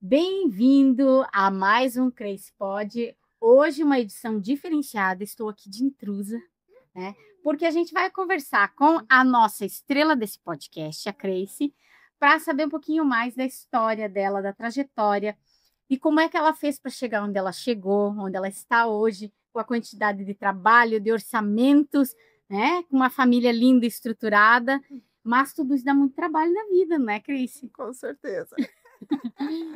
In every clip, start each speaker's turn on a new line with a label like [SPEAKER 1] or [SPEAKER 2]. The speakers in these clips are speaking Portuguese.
[SPEAKER 1] Bem-vindo a mais um Crazy Pod. Hoje uma edição diferenciada, estou aqui de intrusa, né? Porque a gente vai conversar com a nossa estrela desse podcast, a Crazy, para saber um pouquinho mais da história dela, da trajetória e como é que ela fez para chegar onde ela chegou, onde ela está hoje, com a quantidade de trabalho, de orçamentos, né? Com uma família linda e estruturada, mas tudo isso dá muito trabalho na vida, não é, Crazy?
[SPEAKER 2] Com certeza.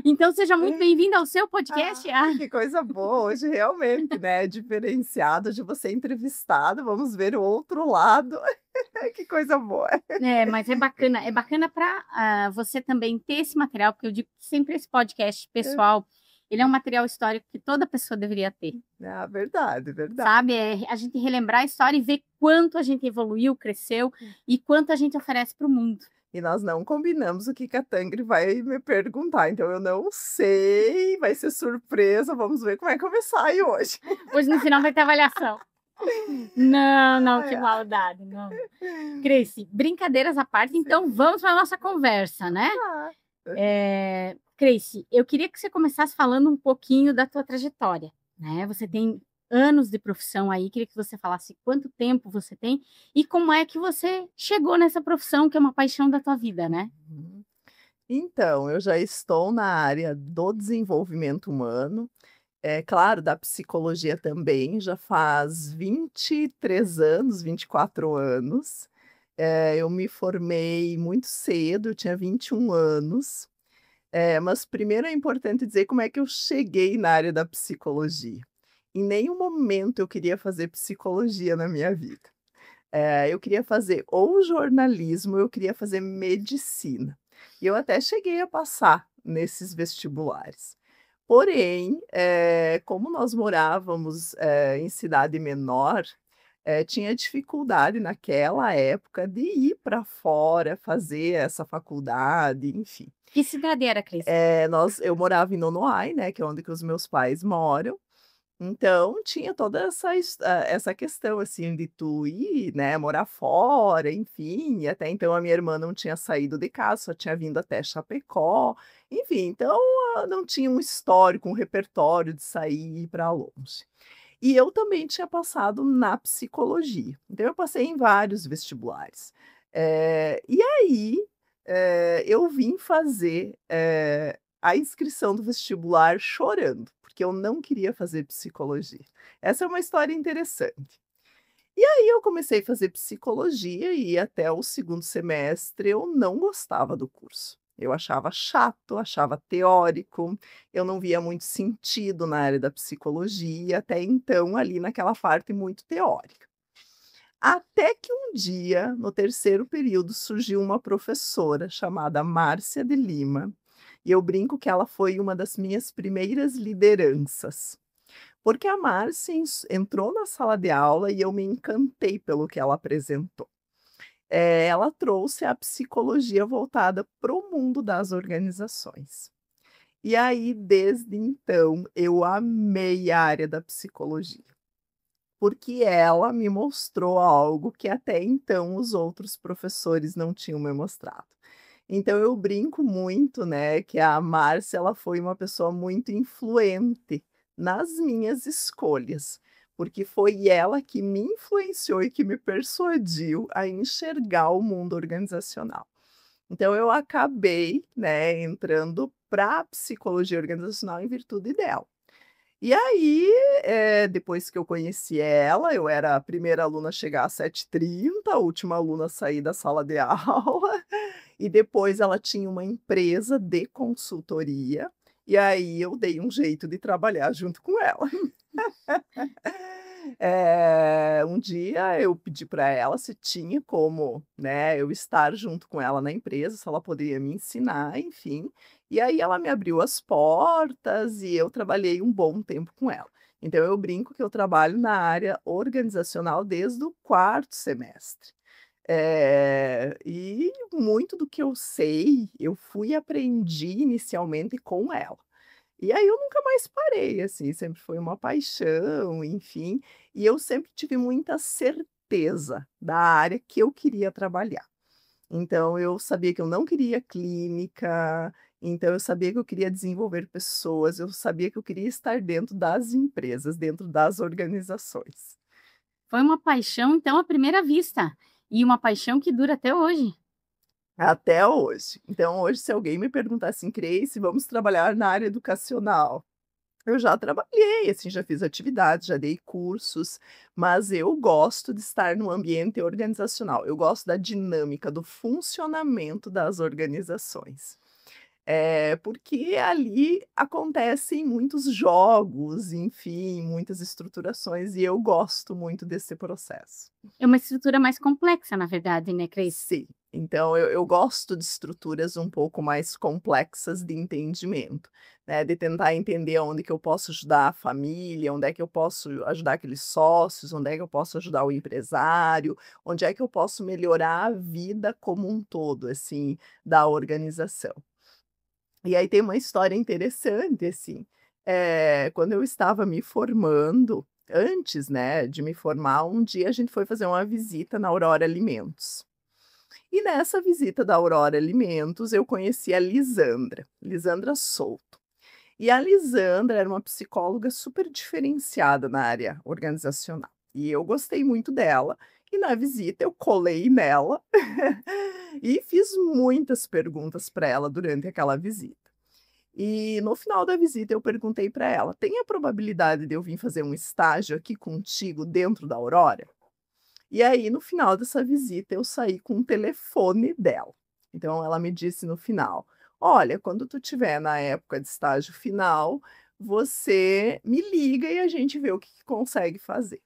[SPEAKER 1] Então, seja muito bem-vinda ao seu podcast.
[SPEAKER 2] Ai, que coisa boa. Hoje realmente, né, é diferenciado de você entrevistado, vamos ver o outro lado. Que coisa boa.
[SPEAKER 1] Mas é bacana para você também ter esse material, porque eu digo que sempre esse podcast pessoal, ele é um material histórico que toda pessoa deveria ter,
[SPEAKER 2] Ah, verdade, verdade.
[SPEAKER 1] sabe? É a gente relembrar a história e ver quanto a gente evoluiu, cresceu e quanto a gente oferece para o mundo.
[SPEAKER 2] E nós não combinamos o que que a Tangri vai me perguntar, então eu não sei, vai ser surpresa, vamos ver como é que eu me saio hoje.
[SPEAKER 1] Hoje no final vai ter avaliação. Não, não,
[SPEAKER 2] Ai,
[SPEAKER 1] que
[SPEAKER 2] ai.
[SPEAKER 1] maldade, não. Cresce, brincadeiras à parte, então vamos para a nossa conversa, né?
[SPEAKER 2] Ah,
[SPEAKER 1] Crazy, eu queria que você começasse falando um pouquinho da tua trajetória, né? Você tem anos de profissão aí, queria que você falasse quanto tempo você tem e como é que você chegou nessa profissão que é uma paixão da tua vida, né?
[SPEAKER 2] uhum. Então, eu já estou na área do desenvolvimento humano. É claro, da psicologia também, já faz 23 anos, 24 anos. Eu me formei muito cedo, eu tinha 21 anos. Mas primeiro é importante dizer como é que eu cheguei na área da psicologia. Em nenhum momento eu queria fazer psicologia na minha vida. Eu queria fazer ou jornalismo, ou eu queria fazer medicina. E eu até cheguei a passar nesses vestibulares. Porém, como nós morávamos, em cidade menor, tinha dificuldade naquela época de ir para fora fazer essa faculdade, enfim.
[SPEAKER 1] Que cidade era, Crazy?
[SPEAKER 2] Eu morava em Nonoai, né, que é onde que os meus pais moram, então tinha toda essa questão, assim, de tu ir, né, morar fora, enfim, e até então a minha irmã não tinha saído de casa, só tinha vindo até Chapecó, enfim, então, não tinha um histórico, um repertório de sair e ir pra longe. E eu também tinha passado na psicologia, então eu passei em vários vestibulares. E aí, eu vim fazer, a inscrição do vestibular chorando, porque eu não queria fazer psicologia. Essa é uma história interessante. E aí eu comecei a fazer psicologia e até o segundo semestre eu não gostava do curso. Eu achava chato, achava teórico, eu não via muito sentido na área da psicologia, até então ali naquela parte muito teórica. Até que um dia, no terceiro período, surgiu uma professora chamada Márcia de Lima, e eu brinco que ela foi uma das minhas primeiras lideranças. Porque a Márcia entrou na sala de aula e eu me encantei pelo que ela apresentou. Ela trouxe a psicologia voltada para o mundo das organizações. E aí, desde então, eu amei a área da psicologia, porque ela me mostrou algo que até então os outros professores não tinham me mostrado. Então eu brinco muito, né, que a Márcia ela foi uma pessoa muito influente nas minhas escolhas, porque foi ela que me influenciou e que me persuadiu a enxergar o mundo organizacional. Então eu acabei, né, entrando para a psicologia organizacional em virtude dela. E aí, depois que eu conheci ela, eu era a primeira aluna a chegar às 7h30, a última aluna a sair da sala de aula, e depois ela tinha uma empresa de consultoria, e aí eu dei um jeito de trabalhar junto com ela. Um dia eu pedi para ela se tinha como, né, eu estar junto com ela na empresa, se ela poderia me ensinar, enfim. E aí ela me abriu as portas e eu trabalhei um bom tempo com ela. Então eu brinco que eu trabalho na área organizacional desde o quarto semestre. E muito do que eu sei, eu fui aprendi inicialmente com ela. E aí eu nunca mais parei, assim, sempre foi uma paixão, enfim, e eu sempre tive muita certeza da área que eu queria trabalhar. Então eu sabia que eu não queria clínica, Então eu sabia que eu queria desenvolver pessoas, eu sabia que eu queria estar dentro das empresas, dentro das organizações.
[SPEAKER 1] Foi uma paixão, então, à primeira vista, e uma paixão que dura até hoje.
[SPEAKER 2] Até hoje. Então hoje se alguém me perguntar assim: "Grace, vamos trabalhar na área educacional?", eu já trabalhei, assim, já fiz atividades, já dei cursos, mas eu gosto de estar no ambiente organizacional, eu gosto da dinâmica, do funcionamento das organizações. Porque ali acontecem muitos jogos, enfim, muitas estruturações e eu gosto muito desse processo.
[SPEAKER 1] É uma estrutura mais complexa, na verdade, né, Cris?
[SPEAKER 2] Sim, então eu gosto de estruturas um pouco mais complexas de entendimento, né, de tentar entender onde que eu posso ajudar a família, onde é que eu posso ajudar aqueles sócios, onde é que eu posso ajudar o empresário, onde é que eu posso melhorar a vida como um todo, assim, da organização. E aí tem uma história interessante, assim, quando eu estava me formando, antes, né, de me formar, um dia a gente foi fazer uma visita na Aurora Alimentos. E nessa visita da Aurora Alimentos, eu conheci a Lisandra, Lisandra Souto. E a Lisandra era uma psicóloga super diferenciada na área organizacional. E eu gostei muito dela. E na visita eu colei nela e fiz muitas perguntas para ela durante aquela visita. E no final da visita eu perguntei para ela: "Tem a probabilidade de eu vir fazer um estágio aqui contigo dentro da Aurora?" E aí no final dessa visita eu saí com o telefone dela. Então ela me disse no final: "Olha, quando tu estiver na época de estágio final, você me liga e a gente vê o que que consegue fazer".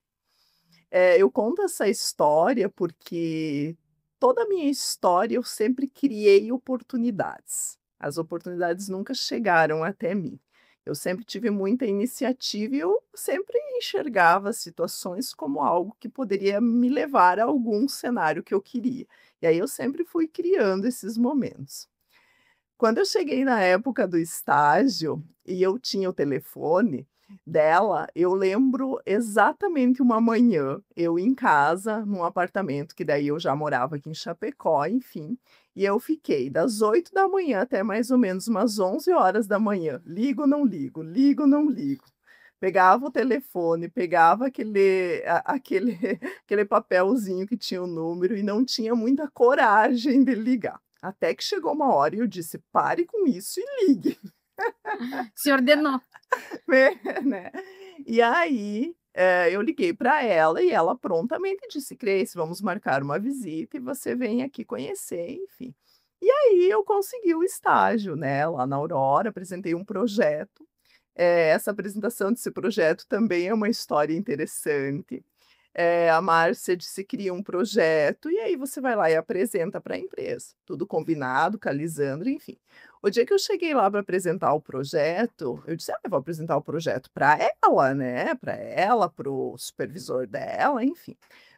[SPEAKER 2] Eu conto essa história porque toda a minha história eu sempre criei oportunidades. As oportunidades nunca chegaram até mim. Eu sempre tive muita iniciativa e eu sempre enxergava as situações como algo que poderia me levar a algum cenário que eu queria. E aí eu sempre fui criando esses momentos. Quando eu cheguei na época do estágio e eu tinha o telefone dela, eu lembro exatamente uma manhã, eu em casa, num apartamento, que daí eu já morava aqui em Chapecó, enfim, e eu fiquei das 8 da manhã até mais ou menos umas 11 horas da manhã, ligo, não ligo. Pegava o telefone, pegava aquele aquele papelzinho que tinha o número e não tinha muita coragem de ligar. Até que chegou uma hora e eu disse: "Pare com isso e ligue",
[SPEAKER 1] Se ordenou.
[SPEAKER 2] né. E aí, eu liguei para ela e ela prontamente disse: "Grace, vamos marcar uma visita e você vem aqui conhecer", enfim. E aí eu consegui o estágio, né, lá na Aurora, apresentei um projeto. Essa apresentação desse projeto também é uma história interessante. A Márcia disse: "Cria um projeto", e aí você vai lá e apresenta para a empresa. Tudo combinado com a Lisandra, enfim. O dia que eu cheguei lá para apresentar o projeto, eu disse: "Ah, eu vou apresentar o projeto para ela, né, para ela, para o supervisor dela", enfim.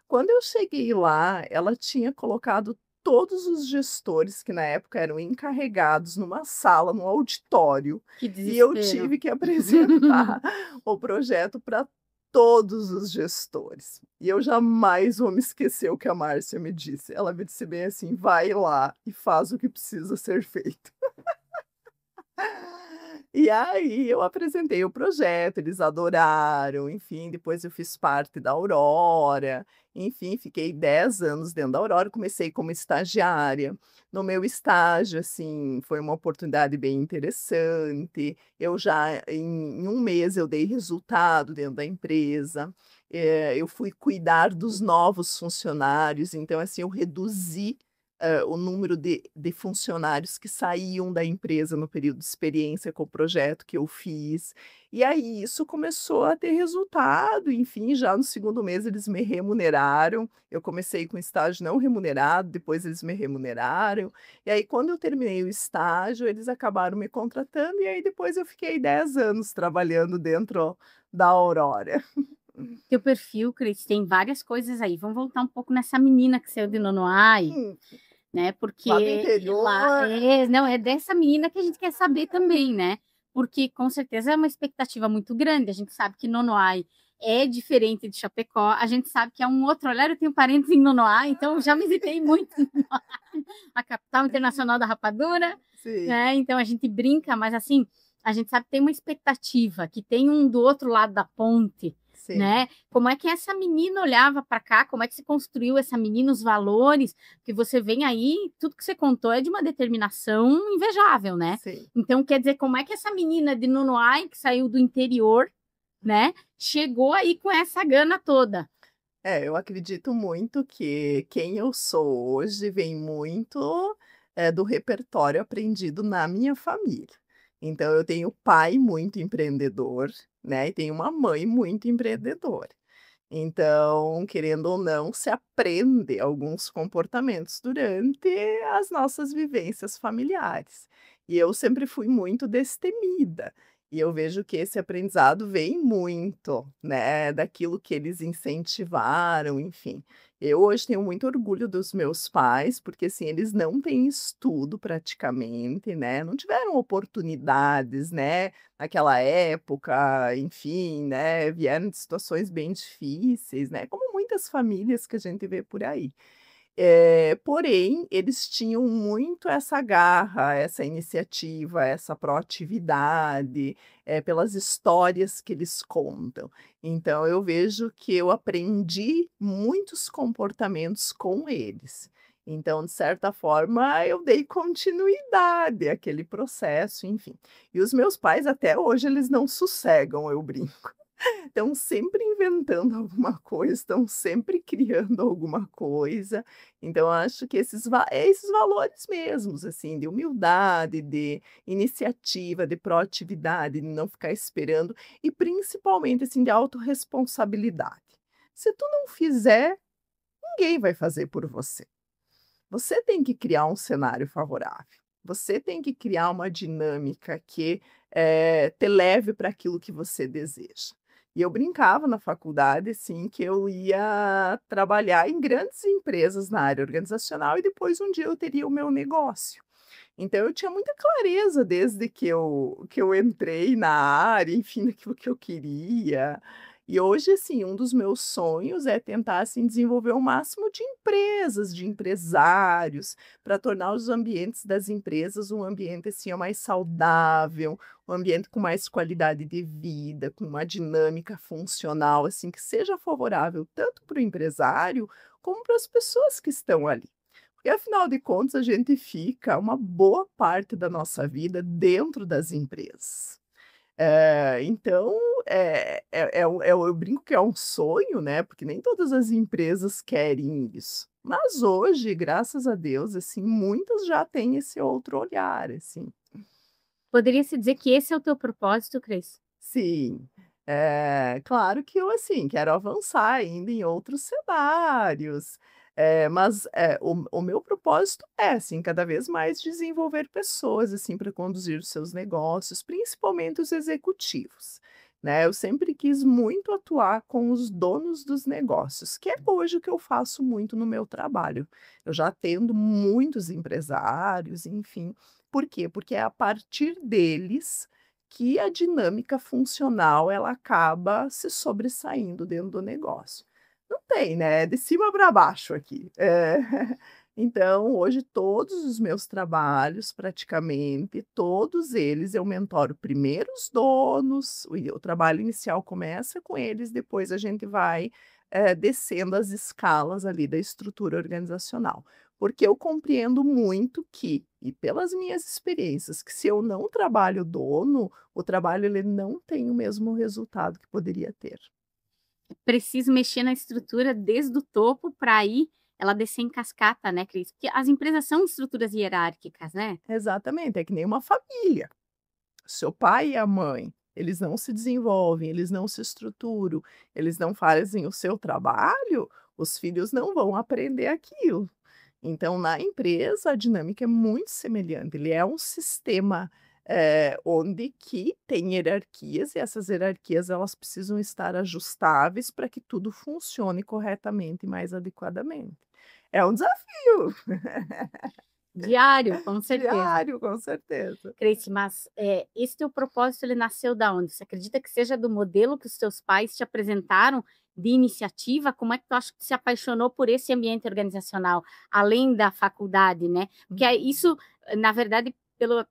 [SPEAKER 2] Quando eu cheguei lá, ela tinha colocado todos os gestores que na época eram encarregados numa sala, num auditório,
[SPEAKER 1] Que
[SPEAKER 2] e eu
[SPEAKER 1] desespero.
[SPEAKER 2] tive que apresentar o projeto para todos os gestores. E eu jamais vou me esquecer o que a Márcia me disse. Ela me disse bem assim: "Vai lá e faz o que precisa ser feito". E aí eu apresentei o projeto, eles adoraram, enfim, depois eu fiz parte da Aurora, enfim, fiquei 10 anos dentro da Aurora, comecei como estagiária. No meu estágio, assim, foi uma oportunidade bem interessante, eu já em 1 mês eu dei resultado dentro da empresa, eu fui cuidar dos novos funcionários, então assim, eu reduzi o número de funcionários que saíam da empresa no período de experiência com o projeto que eu fiz. E aí isso começou a ter resultado, enfim, já no segundo mês eles me remuneraram. Eu comecei com estágio não remunerado, depois eles me remuneraram. E aí quando eu terminei o estágio, eles acabaram me contratando e aí depois eu fiquei 10 anos trabalhando dentro da Aurora.
[SPEAKER 1] Teu perfil, Cris, tem várias coisas aí. Vamos voltar um pouco nessa menina que saiu de Nonoai,
[SPEAKER 2] Hum,
[SPEAKER 1] né,
[SPEAKER 2] lá do
[SPEAKER 1] porque lá
[SPEAKER 2] interior.
[SPEAKER 1] não, é dessa menina que a gente quer saber também, né, porque com certeza é uma expectativa muito grande, a gente sabe que Nonoai é diferente de Chapecó, a gente sabe que é um outro olhar, eu tenho parentes em Nonoai, então eu já visitei muito Nonoai. a capital internacional da rapadura,
[SPEAKER 2] Sim,
[SPEAKER 1] né? Então a gente brinca, mas assim, a gente sabe que tem uma expectativa, que tem um do outro lado da ponte,
[SPEAKER 2] sim.
[SPEAKER 1] né? Como é que essa menina olhava para cá, como é que se construiu essa menina, os valores, que você vem aí, tudo que você contou é de uma determinação invejável, né?
[SPEAKER 2] Sim.
[SPEAKER 1] Então, quer dizer, como é que essa menina de Nonoai, que saiu do interior, né, chegou aí com essa gana toda?
[SPEAKER 2] Eu acredito muito que quem eu sou hoje vem muito, do repertório aprendido na minha família. Então eu tenho pai muito empreendedor, né, e tenho uma mãe muito empreendedora. Então, querendo ou não, se aprende alguns comportamentos durante as nossas vivências familiares. E eu sempre fui muito destemida. E eu vejo que esse aprendizado vem muito, né, daquilo que eles incentivaram, enfim. Eu hoje tenho muito orgulho dos meus pais, porque assim, eles não têm estudo praticamente, né? Não tiveram oportunidades, né? Naquela época, enfim, né, vieram de situações bem difíceis, né, como muitas famílias que a gente vê por aí. Porém, eles tinham muito essa garra, essa iniciativa, essa proatividade, pelas histórias que eles contam. Então eu vejo que eu aprendi muitos comportamentos com eles. Então, de certa forma, eu dei continuidade àquele processo, enfim. E os meus pais até hoje eles não sossegam, eu brinco. Estão sempre inventando alguma coisa, estão sempre criando alguma coisa. Então, eu acho que esses valores mesmos, assim, de humildade, de iniciativa, de proatividade, de não ficar esperando e principalmente, assim, de autorresponsabilidade. Se tu não fizer, ninguém vai fazer por você. Você tem que criar um cenário favorável. Você tem que criar uma dinâmica que, te leve para aquilo que você deseja. E eu brincava na faculdade, assim, que eu ia trabalhar em grandes empresas na área organizacional e depois um dia eu teria o meu negócio. Então eu tinha muita clareza desde que eu entrei na área, enfim, daquilo que eu queria. E hoje, assim, um dos meus sonhos é tentar, assim, desenvolver o máximo de empresas, de empresários, para tornar os ambientes das empresas um ambiente, assim, ó, mais saudável, um ambiente com mais qualidade de vida, com uma dinâmica funcional, assim, que seja favorável tanto para o empresário como para as pessoas que estão ali. E afinal de contas, a gente fica uma boa parte da nossa vida dentro das empresas. Então, eu brinco que é um sonho, né, porque nem todas as empresas querem isso. Mas hoje, graças a Deus, assim, muitas já têm esse outro olhar, assim.
[SPEAKER 1] Poderia-se dizer que esse é o teu propósito, Cris?
[SPEAKER 2] Sim, claro que eu, assim, quero avançar ainda em outros cenários, mas, o meu propósito é, assim, cada vez mais desenvolver pessoas, assim, para conduzir os seus negócios, principalmente os executivos, né. Eu sempre quis muito atuar com os donos dos negócios, que é hoje o que eu faço muito no meu trabalho. Eu já atendo muitos empresários, enfim. Por quê? Porque é a partir deles que a dinâmica funcional ela acaba se sobressaindo dentro do negócio. Não tem, né, é de cima para baixo aqui. Então, hoje todos os meus trabalhos, praticamente, todos eles eu mentoro primeiro os donos, o trabalho inicial começa com eles, depois a gente vai, descendo as escalas ali da estrutura organizacional. Porque eu compreendo muito que, e pelas minhas experiências, que se eu não trabalho o dono, o trabalho ele não tem o mesmo resultado que poderia ter.
[SPEAKER 1] Preciso mexer na estrutura desde o topo para aí ela descer em cascata, né, Cris? Porque as empresas são estruturas hierárquicas, né?
[SPEAKER 2] Exatamente, é que nem uma família. Seu pai e a mãe, eles não se desenvolvem, eles não se estruturam, eles não fazem o seu trabalho, os filhos não vão aprender aquilo. Então, na empresa, a dinâmica é muito semelhante. Ele é um sistema, onde que tem hierarquias e essas hierarquias elas precisam estar ajustáveis para que tudo funcione corretamente e mais adequadamente. É um desafio
[SPEAKER 1] Diário, com certeza.
[SPEAKER 2] diário, com certeza.
[SPEAKER 1] Cris, mas esse teu propósito ele nasceu da onde? Você acredita que seja do modelo que os teus pais te apresentaram de iniciativa, como é que tu acha que se apaixonou por esse ambiente organizacional, além da faculdade, né? Porque isso, na verdade,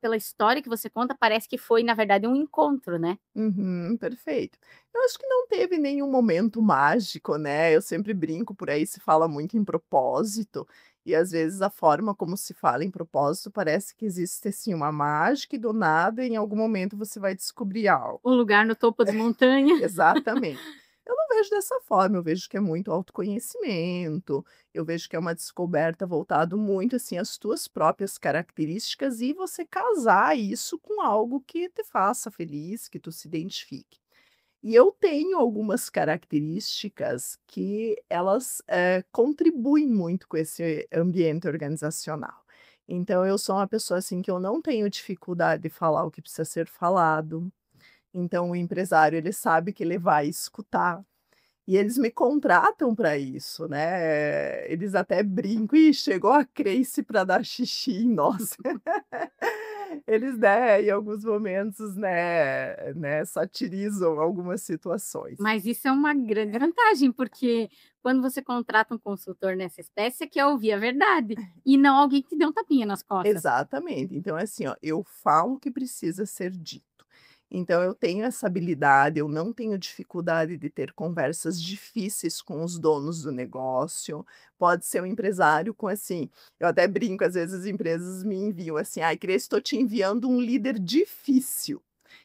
[SPEAKER 1] pela história que você conta, parece que foi, na verdade, um encontro, né?
[SPEAKER 2] Uhum, perfeito. Eu acho que não teve nenhum momento mágico, né, eu sempre brinco, por aí se fala muito em propósito, e às vezes a forma como se fala em propósito parece que existe, assim, uma mágica e do nada em algum momento você vai descobrir algo.
[SPEAKER 1] Um lugar no topo das montanhas.
[SPEAKER 2] Exatamente. Eu não vejo dessa forma, eu vejo que é muito autoconhecimento, eu vejo que é uma descoberta voltado muito, assim, às tuas próprias características e você casar isso com algo que te faça feliz, que tu se identifique. E eu tenho algumas características que elas, contribuem muito com esse ambiente organizacional. Então eu sou uma pessoa, assim, que eu não tenho dificuldade de falar o que precisa ser falado, então o empresário ele sabe que ele vai escutar, e eles me contratam para isso, né, eles até brincam: "Ih, chegou a Grace para dar xixi em nós". Eles, né, em alguns momentos, né, satirizam algumas situações.
[SPEAKER 1] Mas isso é uma grande vantagem, porque quando você contrata um consultor nessa espécie, você quer ouvir a verdade, e não alguém que te dê um tapinha nas costas.
[SPEAKER 2] Exatamente. Então, é assim, ó, eu falo o que precisa ser dito. Então, eu tenho essa habilidade, eu não tenho dificuldade de ter conversas difíceis com os donos do negócio. Pode ser um empresário com assim, eu até brinco, às vezes as empresas me enviam assim: "Ai, Cris, estou te enviando um líder difícil".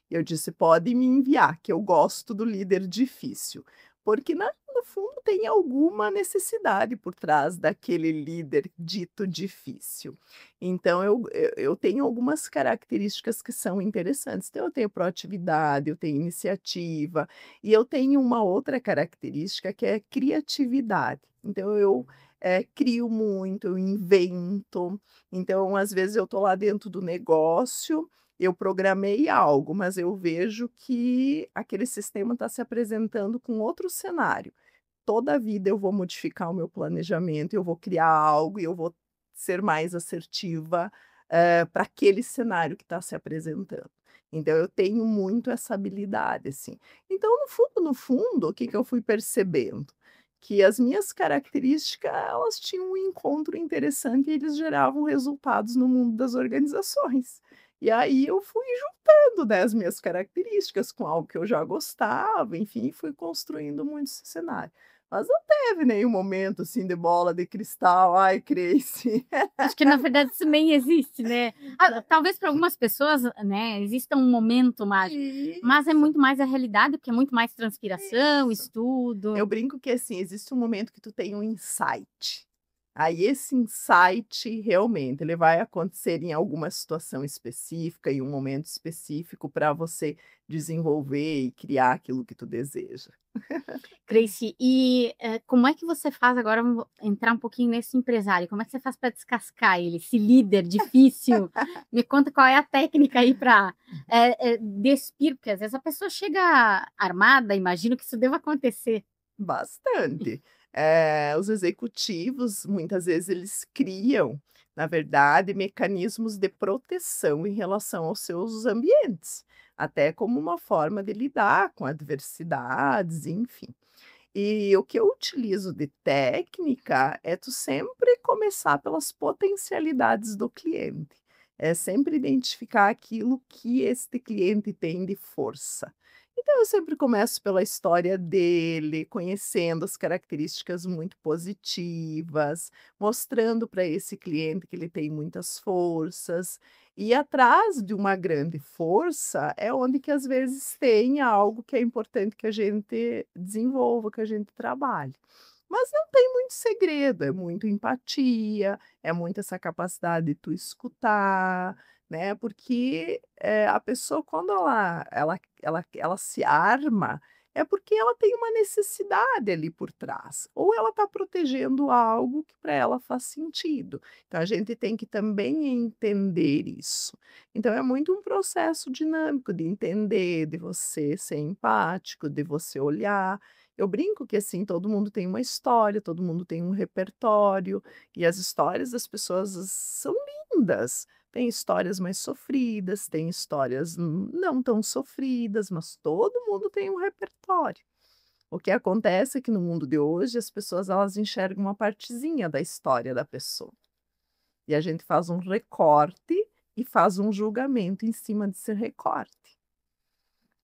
[SPEAKER 2] Eu disse: "Pode me enviar, que eu gosto do líder difícil", porque no fundo tem alguma necessidade por trás daquele líder dito difícil. Então eu tenho algumas características que são interessantes. Então eu tenho proatividade, eu tenho iniciativa, e eu tenho uma outra característica que é criatividade. Então eu, crio muito, eu invento. Então às vezes eu estou lá dentro do negócio, eu programei algo, mas eu vejo que aquele sistema está se apresentando com outro cenário. Toda a vida eu vou modificar o meu planejamento, eu vou criar algo e eu vou ser mais assertiva, para aquele cenário que está se apresentando. Então eu tenho muito essa habilidade, assim. Então no fundo, o que que eu fui percebendo? Que as minhas características, elas tinham um encontro interessante e eles geravam resultados no mundo das organizações. E aí eu fui juntando, né, as minhas características com algo que eu já gostava, enfim, fui construindo muito esse cenário. Mas não teve nenhum momento, assim, de bola de cristal, ai, Grace.
[SPEAKER 1] Acho que na verdade isso nem existe, né. Talvez para algumas pessoas, né, exista um momento mágico, mas é
[SPEAKER 2] Isso,
[SPEAKER 1] muito mais a realidade, porque é muito mais transpiração,
[SPEAKER 2] isso. Eu
[SPEAKER 1] estudo.
[SPEAKER 2] brinco que, assim, existe um momento que tu tem um insight. Aí esse insight, realmente, ele vai acontecer em alguma situação específica, em um momento específico, para você desenvolver e criar aquilo que tu deseja.
[SPEAKER 1] Grace, e, como é que você faz agora vamos entrar um pouquinho nesse empresário, como é que você faz para descascar ele, esse líder difícil? Me conta qual é a técnica aí para, despir, porque às vezes a pessoa chega armada, imagino que isso deva acontecer.
[SPEAKER 2] Bastante. Os executivos, muitas vezes, eles criam, na verdade, mecanismos de proteção em relação aos seus ambientes, até como uma forma de lidar com adversidades, enfim. E o que eu utilizo de técnica é tu sempre começar pelas potencialidades do cliente. É sempre identificar aquilo que este cliente tem de força. Então eu sempre começo pela história dele, conhecendo as características muito positivas, mostrando para esse cliente que ele tem muitas forças. E atrás de uma grande força é onde que às vezes tem algo que é importante que a gente desenvolva, que a gente trabalhe. Mas não tem muito segredo, é muito empatia, é muito essa capacidade de tu escutar, né, porque, a pessoa quando ela se arma, é porque ela tem uma necessidade ali por trás, ou ela está protegendo algo que para ela faz sentido. Então a gente tem que também entender isso. Então é muito um processo dinâmico de entender, de você ser empático, de você olhar. Eu brinco que, assim, todo mundo tem uma história, todo mundo tem um repertório, e as histórias das pessoas são lindas. Tem histórias mais sofridas, tem histórias não tão sofridas, mas todo mundo tem um repertório. O que acontece é que no mundo de hoje as pessoas elas enxergam uma partezinha da história da pessoa. E a gente faz um recorte e faz um julgamento em cima desse recorte.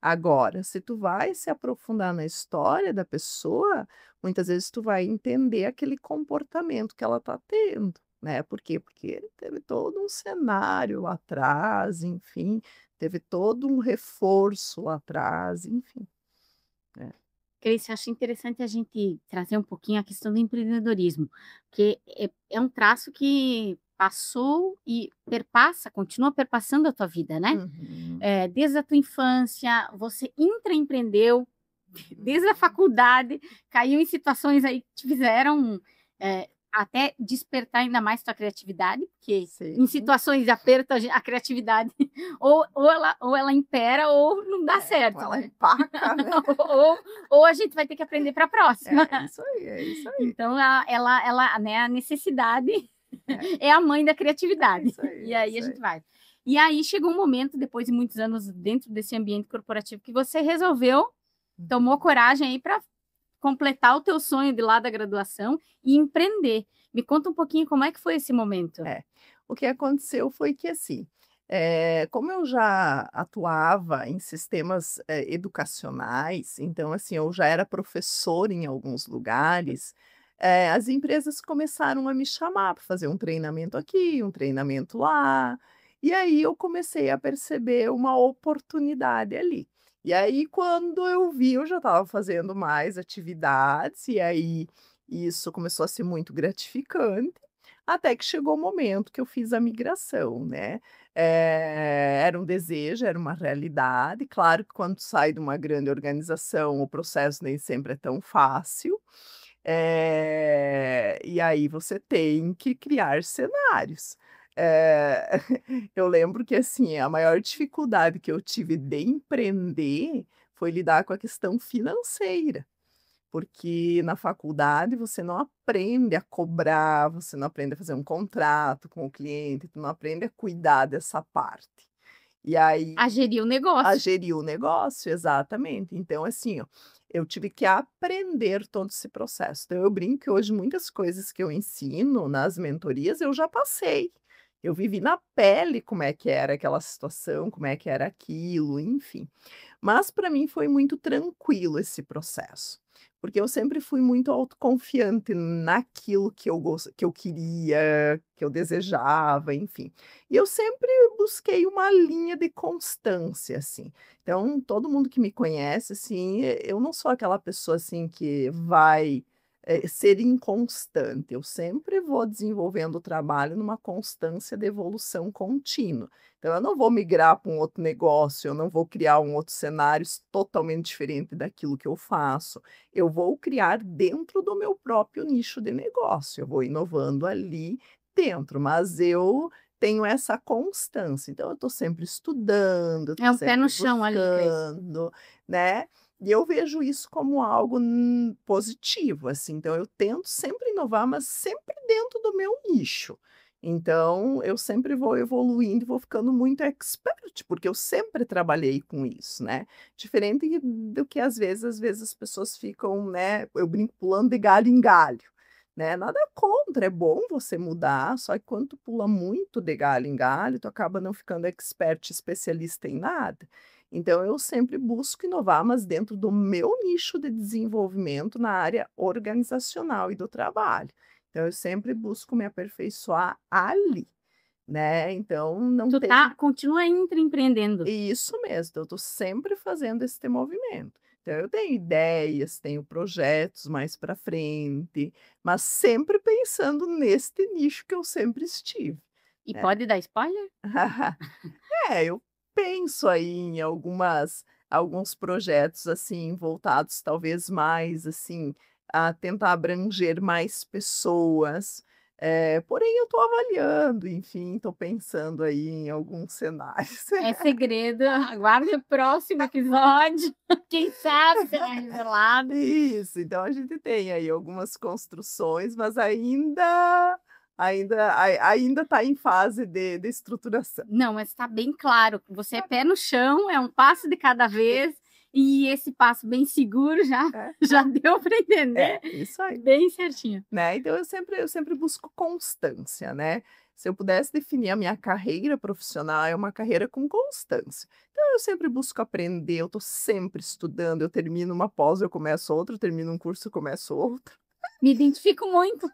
[SPEAKER 2] Agora, se tu vai se aprofundar na história da pessoa, muitas vezes tu vai entender aquele comportamento que ela está tendo, né? Por quê? Porque teve todo um cenário lá atrás, enfim, teve todo um reforço lá atrás, enfim. É.
[SPEAKER 1] Cris, eu acho interessante a gente trazer um pouquinho a questão do empreendedorismo, porque é um traço que passou e perpassa, continua perpassando a tua vida, né?
[SPEAKER 2] Uhum,
[SPEAKER 1] Desde a tua infância, você intraempreendeu, desde a
[SPEAKER 2] uhum.
[SPEAKER 1] faculdade, caiu em situações aí que te fizeram até despertar ainda mais tua criatividade, porque em
[SPEAKER 2] Sim,
[SPEAKER 1] situações de aperto a criatividade ou ela impera ou não dá
[SPEAKER 2] ou
[SPEAKER 1] certo,
[SPEAKER 2] ela
[SPEAKER 1] né?
[SPEAKER 2] empaca, né?
[SPEAKER 1] ou, ou a gente vai ter que aprender para a próxima.
[SPEAKER 2] É isso aí, é isso aí.
[SPEAKER 1] Então, né, a necessidade
[SPEAKER 2] É,
[SPEAKER 1] é a mãe da
[SPEAKER 2] é
[SPEAKER 1] criatividade.
[SPEAKER 2] isso aí,
[SPEAKER 1] E
[SPEAKER 2] é
[SPEAKER 1] aí a
[SPEAKER 2] isso
[SPEAKER 1] gente
[SPEAKER 2] aí.
[SPEAKER 1] vai. E aí chegou um momento, depois de muitos anos dentro desse ambiente corporativo, que você resolveu, tomou
[SPEAKER 2] Uhum.
[SPEAKER 1] coragem aí para completar o teu sonho de lá da graduação e empreender. Me conta um pouquinho como é que foi esse momento.
[SPEAKER 2] É. O que aconteceu foi que, assim, como eu já atuava em sistemas, educacionais, então, assim, eu já era professora em alguns lugares, as empresas começaram a me chamar para fazer um treinamento aqui, um treinamento lá, e aí eu comecei a perceber uma oportunidade ali. E aí, quando eu vi, eu já estava fazendo mais atividades, e aí isso começou a ser muito gratificante. Até que chegou o momento que eu fiz a migração, né. Era um desejo, era uma realidade. Claro que quando sai de uma grande organização, o processo nem sempre é tão fácil, e aí você tem que criar cenários. Eh, eu lembro que, assim, a maior dificuldade que eu tive de empreender foi lidar com a questão financeira. Porque na faculdade você não aprende a cobrar, você não aprende a fazer um contrato com o cliente, tu não aprende a cuidar dessa parte. E aí
[SPEAKER 1] A gerir o
[SPEAKER 2] a
[SPEAKER 1] negócio.
[SPEAKER 2] gerir o negócio, exatamente. Então, assim, ó, eu tive que aprender todo esse processo. Então eu brinco que hoje muitas coisas que eu ensino nas mentorias eu já passei. Eu vivi na pele como é que era aquela situação, como é que era aquilo, enfim. Mas para mim foi muito tranquilo esse processo, porque eu sempre fui muito autoconfiante naquilo que eu queria, que eu desejava, enfim. E eu sempre busquei uma linha de constância, assim. Então, todo mundo que me conhece, assim, eu não sou aquela pessoa, assim, que vai, ser inconstante, eu sempre vou desenvolvendo o trabalho numa constância de evolução contínua. Então eu não vou migrar para um outro negócio, eu não vou criar um outro cenário totalmente diferente daquilo que eu faço. Eu vou criar dentro do meu próprio nicho de negócio, eu vou inovando ali dentro, mas eu tenho essa constância. Então eu estou sempre estudando, eu
[SPEAKER 1] É
[SPEAKER 2] estou
[SPEAKER 1] um pé no
[SPEAKER 2] sempre
[SPEAKER 1] chão ali, Cris.
[SPEAKER 2] buscando, né. E eu vejo isso como algo, positivo, assim, então eu tento sempre inovar, mas sempre dentro do meu nicho. Então, eu sempre vou evoluindo e vou ficando muito expert, porque eu sempre trabalhei com isso, né. Diferente do que às vezes as pessoas ficam, né, eu brinco, pulando de galho em galho, né. Nada contra, é bom você mudar, só que quando tu pula muito de galho em galho, tu acaba não ficando expert, especialista em nada. Então eu sempre busco inovar, mas dentro do meu nicho de desenvolvimento na área organizacional e do trabalho. Então eu sempre busco me aperfeiçoar ali, né, então não
[SPEAKER 1] Tu
[SPEAKER 2] tem
[SPEAKER 1] continua intraempreendendo.
[SPEAKER 2] isso mesmo, então eu estou sempre fazendo este movimento. Então eu tenho ideias, tenho projetos mais para frente, mas sempre pensando neste nicho que eu sempre estive,
[SPEAKER 1] E
[SPEAKER 2] né.
[SPEAKER 1] pode dar spoiler?
[SPEAKER 2] Eu penso aí em alguns projetos, assim, voltados talvez mais, assim, a tentar abranger mais pessoas, porém eu estou avaliando, enfim, estou pensando aí em alguns cenários.
[SPEAKER 1] É segredo, aguarde o próximo episódio. Quem sabe será revelado.
[SPEAKER 2] Isso, então a gente tem aí algumas construções, mas ainda está em fase de estruturação.
[SPEAKER 1] Não, mas está bem claro, você é pé no chão, é um passo de cada vez E esse passo bem seguro já
[SPEAKER 2] É,
[SPEAKER 1] já deu para entender
[SPEAKER 2] isso aí.
[SPEAKER 1] bem certinho.
[SPEAKER 2] Né, então eu sempre busco constância, né. Se eu pudesse definir a minha carreira profissional, é uma carreira com constância. Então eu sempre busco aprender, eu estou sempre estudando, eu termino uma pós, eu começo outra, eu termino um curso, eu começo outro.
[SPEAKER 1] Me identifico muito.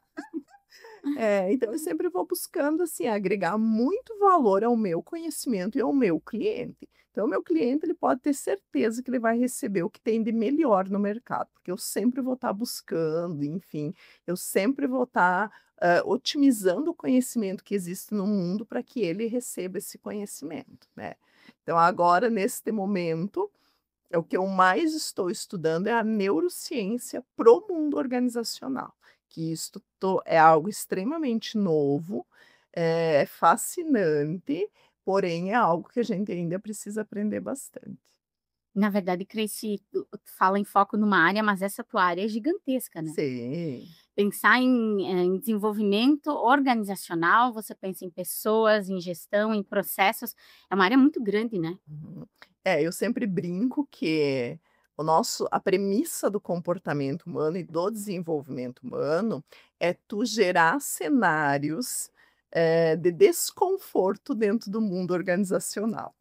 [SPEAKER 2] Então eu sempre vou buscando, assim, agregar muito valor ao meu conhecimento e ao meu cliente. Então o meu cliente, ele pode ter certeza que ele vai receber o que tem de melhor no mercado, porque eu sempre vou estar buscando, enfim, eu sempre vou estar, otimizando o conhecimento que existe no mundo para que ele receba esse conhecimento, né. Então agora, neste momento, o que eu mais estou estudando é a neurociência pro mundo organizacional, que isto é algo extremamente novo, é fascinante, porém é algo que a gente ainda precisa aprender bastante.
[SPEAKER 1] Na verdade, cresci tu fala em foco numa área, mas essa tua área é gigantesca, né.
[SPEAKER 2] Sim.
[SPEAKER 1] Pensar em desenvolvimento organizacional, você pensa em pessoas, em gestão, em processos, é uma área muito grande, né.
[SPEAKER 2] Uhum. Eu sempre brinco que a premissa do comportamento humano e do desenvolvimento humano é tu gerar cenários, de desconforto dentro do mundo organizacional.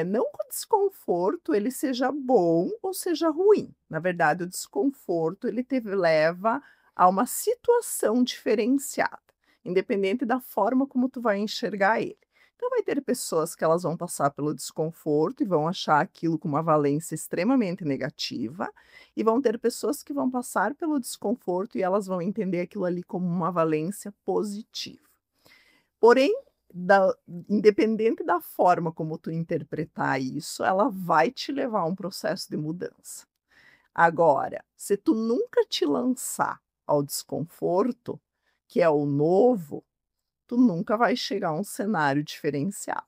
[SPEAKER 2] Não que o desconforto ele seja bom ou seja ruim, na verdade o desconforto ele te leva a uma situação diferenciada, independente da forma como tu vai enxergar ele. Então vai ter pessoas que elas vão passar pelo desconforto e vão achar aquilo com uma valência extremamente negativa, e vão ter pessoas que vão passar pelo desconforto e elas vão entender aquilo ali como uma valência positiva. Porém, da independente da forma como tu interpretar isso, ela vai te levar a um processo de mudança. Agora, se tu nunca te lançar ao desconforto, que é o novo, tu nunca vai chegar a um cenário diferenciado.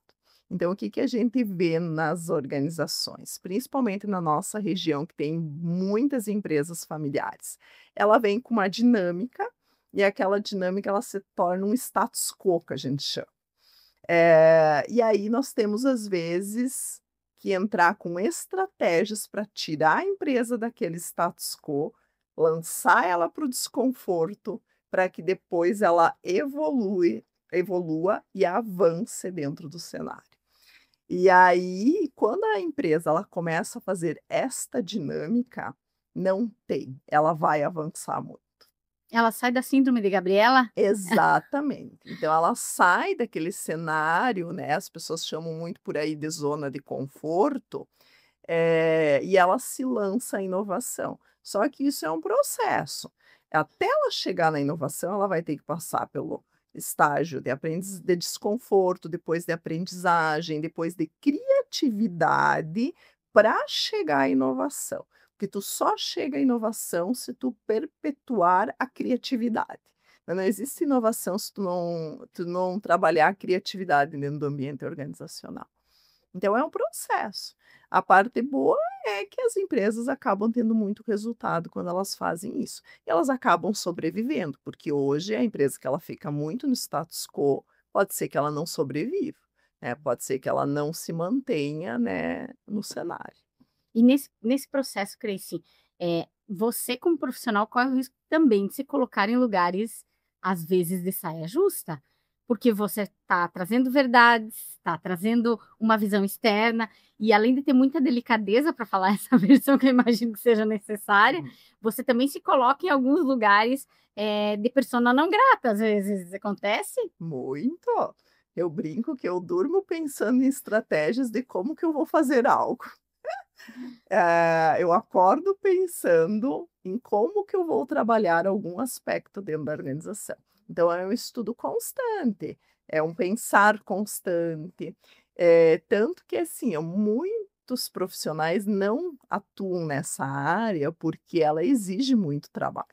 [SPEAKER 2] Então, o que que a gente vê nas organizações, principalmente na nossa região, que tem muitas empresas familiares? Ela vem com uma dinâmica, e aquela dinâmica ela se torna um status quo, que a gente chama. E aí nós temos, às vezes, que entrar com estratégias para tirar a empresa daquele status quo, lançar ela para o desconforto, para que depois ela evolua e avance dentro do cenário. E aí, quando a empresa ela começa a fazer esta dinâmica, não tem, ela vai avançar muito.
[SPEAKER 1] Ela sai da síndrome de Gabriela.
[SPEAKER 2] Exatamente. Então ela sai daquele cenário, né, as pessoas chamam muito por aí de zona de conforto, e ela se lança à inovação. Só que isso é um processo. Até ela chegar na inovação, ela vai ter que passar pelo estágio de desconforto, depois de aprendizagem, depois de criatividade, para chegar à inovação. Porque tu só chega à inovação se tu perpetuar a criatividade. Não existe inovação se tu não trabalhar a criatividade dentro do ambiente organizacional. Então é um processo. A parte boa é que as empresas acabam tendo muito resultado quando elas fazem isso. E elas acabam sobrevivendo, porque hoje a empresa que ela fica muito no status quo, pode ser que ela não sobreviva, né, pode ser que ela não se mantenha, né, no cenário.
[SPEAKER 1] E nesse processo, Cresci, você como profissional corre o risco também de se colocar em lugares, às vezes, de saia justa, porque você está trazendo verdades, está trazendo uma visão externa, e além de ter muita delicadeza para falar essa versão que eu imagino que seja necessária, você também se coloca em alguns lugares, de persona não grata, às vezes. Acontece?
[SPEAKER 2] Muito. Eu brinco que eu durmo pensando em estratégias de como que eu vou fazer algo. Eu acordo pensando em como que eu vou trabalhar algum aspecto dentro da organização. Então é um estudo constante, é um pensar constante, tanto que assim, muitos profissionais não atuam nessa área, porque ela exige muito trabalho.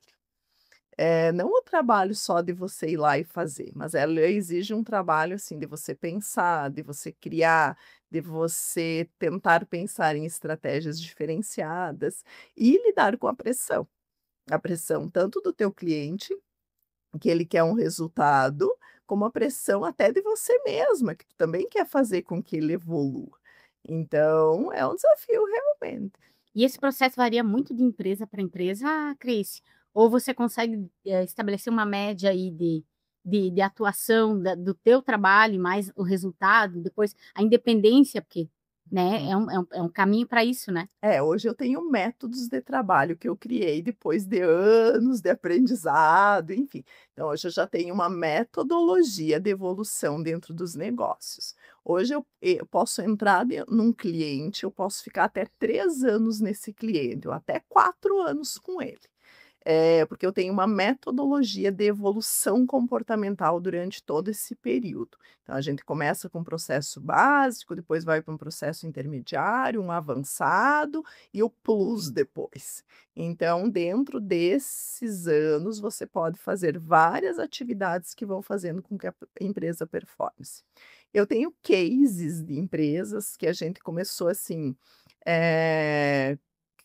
[SPEAKER 2] Não o trabalho só de você ir lá e fazer, mas ela exige um trabalho, assim, de você pensar, de você criar, de você tentar pensar em estratégias diferenciadas e lidar com a pressão. A pressão tanto do teu cliente, que ele quer um resultado, como a pressão até de você mesma, que tu também quer fazer com que ele evolua. Então, é um desafio realmente.
[SPEAKER 1] E esse processo varia muito de empresa para empresa, Cris? Ou você consegue, estabelecer uma média aí de atuação do teu trabalho, mais o resultado, depois a independência, porque, né, é um caminho para isso, né?
[SPEAKER 2] É, hoje eu tenho métodos de trabalho que eu criei depois de anos de aprendizado, enfim. Então, hoje eu já tenho uma metodologia de evolução dentro dos negócios. Hoje eu posso entrar num cliente, eu posso ficar até 3 anos nesse cliente, ou até 4 anos com ele. Porque eu tenho uma metodologia de evolução comportamental durante todo esse período. Então, a gente começa com um processo básico, depois vai para um processo intermediário, um avançado e o plus depois. Então, dentro desses anos, você pode fazer várias atividades que vão fazendo com que a empresa performe. Eu tenho cases de empresas que a gente começou assim, eh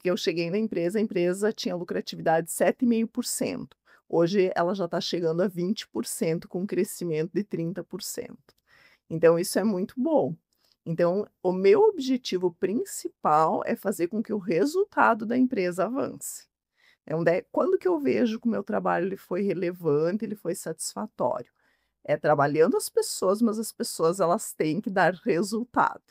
[SPEAKER 2] que eu cheguei na empresa, a empresa tinha lucratividade de 7,5%. Hoje ela já está chegando a 20% com um crescimento de 30%. Então isso é muito bom. Então o meu objetivo principal é fazer com que o resultado da empresa avance. Quando que eu vejo que o meu trabalho ele foi relevante, ele foi satisfatório? É trabalhando as pessoas, mas as pessoas elas têm que dar resultado.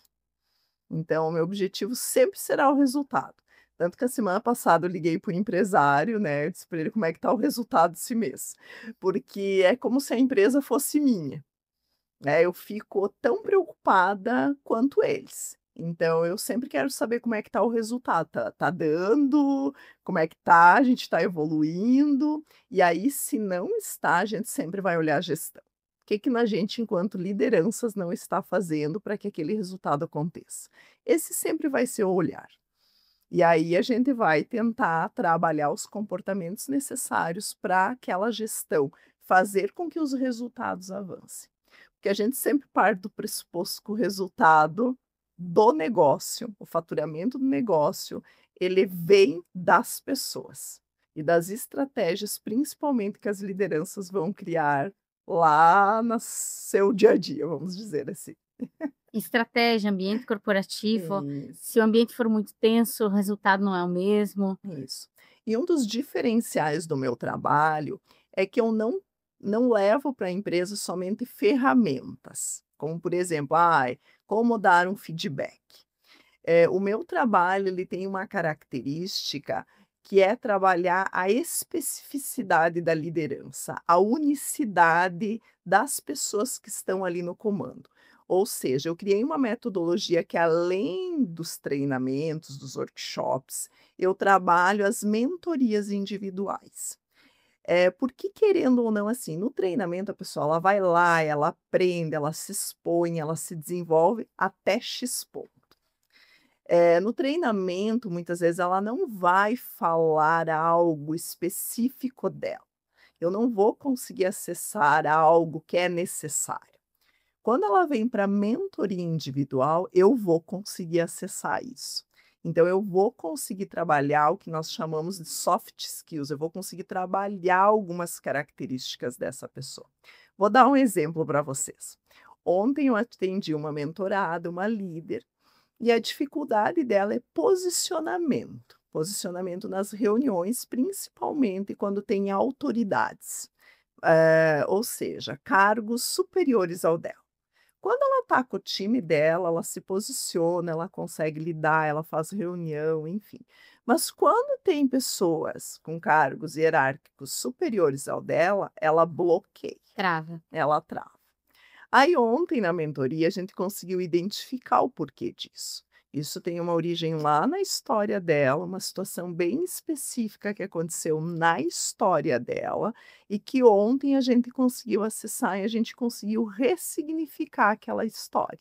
[SPEAKER 2] Então, o meu objetivo sempre será o resultado. Tanto que a semana passada eu liguei para o empresário, né, eu disse para ele como é que está o resultado desse mês, porque é como se a empresa fosse minha, né, eu fico tão preocupada quanto eles. Então eu sempre quero saber como é que está o resultado, tá dando, como é que tá, a gente está evoluindo, e aí se não está, a gente sempre vai olhar a gestão. O que que a gente enquanto lideranças não está fazendo para que aquele resultado aconteça? Esse sempre vai ser o olhar. E aí a gente vai tentar trabalhar os comportamentos necessários para aquela gestão, fazer com que os resultados avancem. Porque a gente sempre parte do pressuposto que o resultado do negócio, o faturamento do negócio, ele vem das pessoas e das estratégias, principalmente que as lideranças vão criar lá no seu dia a dia, vamos dizer assim.
[SPEAKER 1] Estratégia, ambiente corporativo,
[SPEAKER 2] Isso.
[SPEAKER 1] se o ambiente for muito tenso, o resultado não é o mesmo.
[SPEAKER 2] Isso. E um dos diferenciais do meu trabalho é que eu não levo para a empresa somente ferramentas, como por exemplo, como dar um feedback. O meu trabalho ele tem uma característica que é trabalhar a especificidade da liderança, a unicidade das pessoas que estão ali no comando. Ou seja, eu criei uma metodologia que além dos treinamentos, dos workshops, eu trabalho as mentorias individuais. Porque querendo ou não, assim, no treinamento a pessoa ela vai lá, ela aprende, ela se expõe, ela se desenvolve até X ponto. No treinamento, muitas vezes, ela não vai falar algo específico dela. Eu não vou conseguir acessar algo que é necessário. Quando ela vem para mentoria individual, eu vou conseguir acessar isso. Então, eu vou conseguir trabalhar o que nós chamamos de soft skills, eu vou conseguir trabalhar algumas características dessa pessoa. Vou dar um exemplo para vocês. Ontem eu atendi uma mentorada, uma líder, e a dificuldade dela é posicionamento. Posicionamento nas reuniões, principalmente quando tem autoridades, ou seja, cargos superiores ao dela. Quando ela está com o time dela, ela se posiciona, ela consegue lidar, ela faz reunião, enfim. Mas quando tem pessoas com cargos hierárquicos superiores ao dela, ela bloqueia,
[SPEAKER 1] Trava.
[SPEAKER 2] ela trava. Aí ontem na mentoria a gente conseguiu identificar o porquê disso. Isso tem uma origem lá na história dela, uma situação bem específica que aconteceu na história dela e que ontem a gente conseguiu acessar e a gente conseguiu ressignificar aquela história.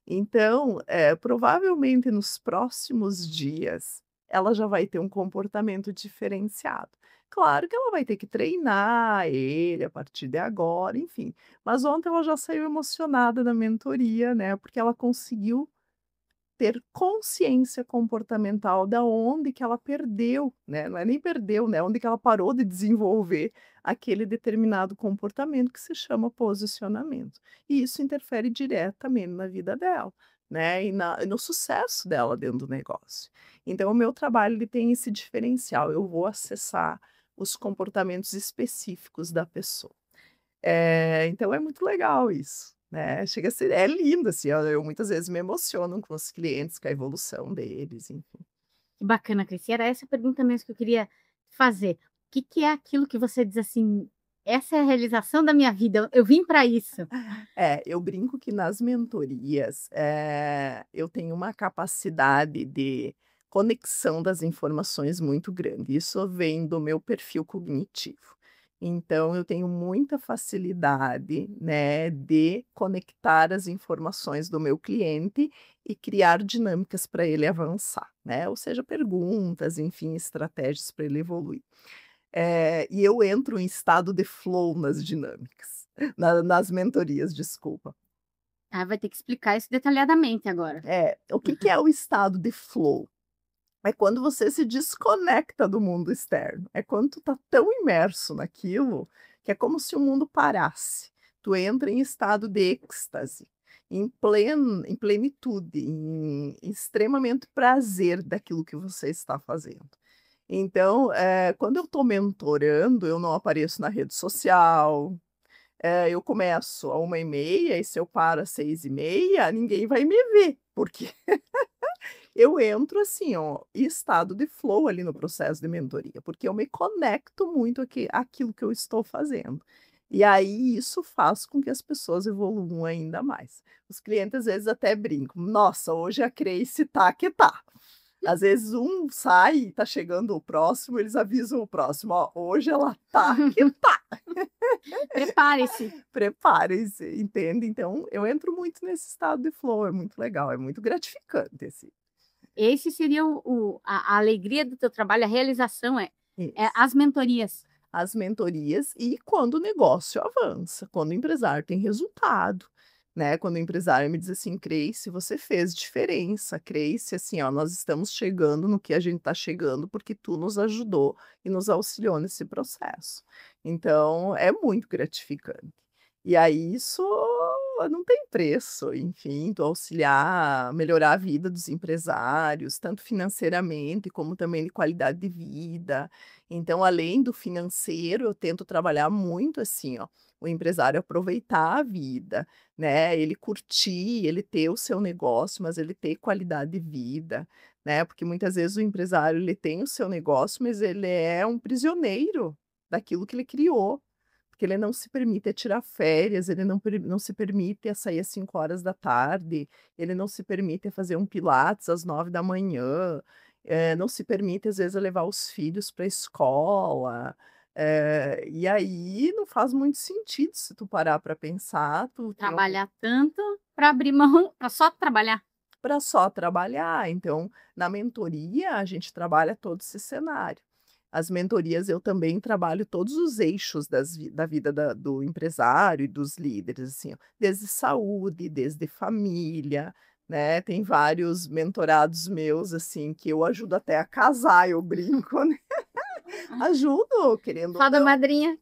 [SPEAKER 2] Então, provavelmente nos próximos dias, ela já vai ter um comportamento diferenciado. Claro que ela vai ter que treinar ele a partir de agora, enfim. Mas ontem ela já saiu emocionada da mentoria, né, porque ela conseguiu ter consciência comportamental da onde que ela perdeu, né, não é nem perdeu, né, onde que ela parou de desenvolver aquele determinado comportamento que se chama posicionamento. E isso interfere diretamente na vida dela, né, e no sucesso dela dentro do negócio. Então o meu trabalho ele tem esse diferencial, eu vou acessar os comportamentos específicos da pessoa. Então é muito legal isso, né, chega a ser é lindo, assim, eu muitas vezes me emociono com os clientes, com a evolução deles, enfim.
[SPEAKER 1] Que bacana, Cris. E era essa pergunta mesmo que eu queria fazer. O que que é aquilo que você diz assim: "Essa é a realização da minha vida, eu vim para isso"?
[SPEAKER 2] Eu brinco que nas mentorias, eu tenho uma capacidade de conexão das informações muito grande. Isso vem do meu perfil cognitivo. Então, eu tenho muita facilidade, né, de conectar as informações do meu cliente e criar dinâmicas para ele avançar, né? Ou seja, perguntas, enfim, estratégias para ele evoluir. E eu entro em estado de flow nas dinâmicas, nas mentorias, desculpa.
[SPEAKER 1] Ah, vai ter que explicar isso detalhadamente agora.
[SPEAKER 2] O que que é o estado de flow? É quando você se desconecta do mundo externo, é quando tu tá tão imerso naquilo, que é como se o mundo parasse. Tu entra em estado de êxtase, em plenitude, em extremamente prazer daquilo que você está fazendo. Então, quando eu estou mentorando, eu não apareço na rede social, eu começo a 13h e se eu paro às 6h30, ninguém vai me ver, porque eu entro assim, ó, em estado de flow ali no processo de mentoria, porque eu me conecto muito àquilo que eu estou fazendo. E aí isso faz com que as pessoas evoluam ainda mais. Os clientes às vezes até brincam: "Nossa, hoje a Grace tá que tá". Às vezes um sai e tá chegando o próximo, eles avisam o próximo: "Ó, hoje ela tá que tá".
[SPEAKER 1] Prepare-se.
[SPEAKER 2] Prepare-se, entende? Então eu entro muito nesse estado de flow, é muito legal, é muito gratificante, assim.
[SPEAKER 1] Esse seria a alegria do teu trabalho, a realização é
[SPEAKER 2] Isso.
[SPEAKER 1] as mentorias.
[SPEAKER 2] As mentorias e quando o negócio avança, quando o empresário tem resultado, né, quando o empresário me diz assim: "Grace, você fez diferença, Grace, assim, ó, nós estamos chegando no que a gente está chegando, porque tu nos ajudou e nos auxiliou nesse processo". Então, é muito gratificante. E aí isso não tem preço, enfim, tu auxiliar a melhorar a vida dos empresários, tanto financeiramente como também de qualidade de vida. Então, além do financeiro, eu tento trabalhar muito assim, ó, o empresário aproveitar a vida, né, ele curtir, ele ter o seu negócio, mas ele ter qualidade de vida, né, porque muitas vezes o empresário ele tem o seu negócio, mas ele é um prisioneiro daquilo que ele criou. Porque ele não se permite a tirar férias, ele não se permite a sair às 5 horas da tarde, ele não se permite a fazer um pilates às 9 da manhã, não se permite, às vezes, a levar os filhos para a escola, e aí não faz muito sentido se tu parar para pensar, tu tem
[SPEAKER 1] Trabalhar tanto para abrir mão para só trabalhar.
[SPEAKER 2] para só trabalhar. Então, na mentoria, a gente trabalha todo esse cenário. As mentorias eu também trabalho todos os eixos da vida do empresário e dos líderes, assim, ó, desde saúde, desde família, né? Tem vários mentorados meus, assim, que eu ajudo até a casar, eu brinco, né? Ajudo, querendo ou
[SPEAKER 1] Fada
[SPEAKER 2] não.
[SPEAKER 1] madrinha.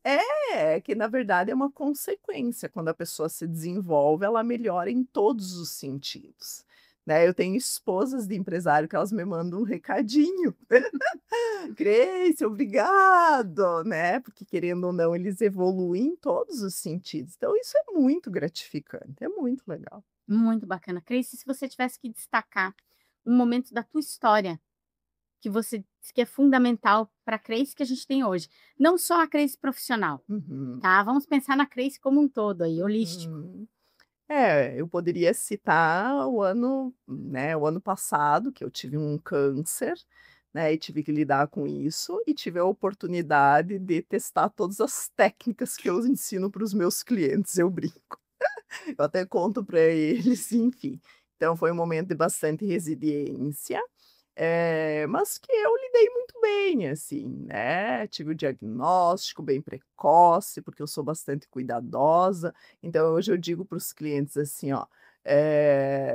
[SPEAKER 2] Que na verdade é uma consequência, quando a pessoa se desenvolve, ela melhora em todos os sentidos, né. Eu tenho esposas de empresário que elas me mandam um recadinho: "Grace, obrigado", né, porque querendo ou não eles evoluem em todos os sentidos, então isso é muito gratificante, é muito legal.
[SPEAKER 1] Muito bacana. Cris, se você tivesse que destacar um momento da tua história que você diz que é fundamental para a Crace que a gente tem hoje, não só a Crace profissional,
[SPEAKER 2] Uhum,
[SPEAKER 1] tá, vamos pensar na Crace como um todo aí, holístico.
[SPEAKER 2] uhum. Eu poderia citar o ano passado, que eu tive um câncer, né, e tive que lidar com isso, e tive a oportunidade de testar todas as técnicas que eu ensino para os meus clientes, eu brinco. Eu até conto para eles, enfim. Então foi um momento de bastante resiliência, mas que eu lidei muito bem, assim, né, tive o diagnóstico bem precoce, porque eu sou bastante cuidadosa, então hoje eu digo para os clientes assim, ó,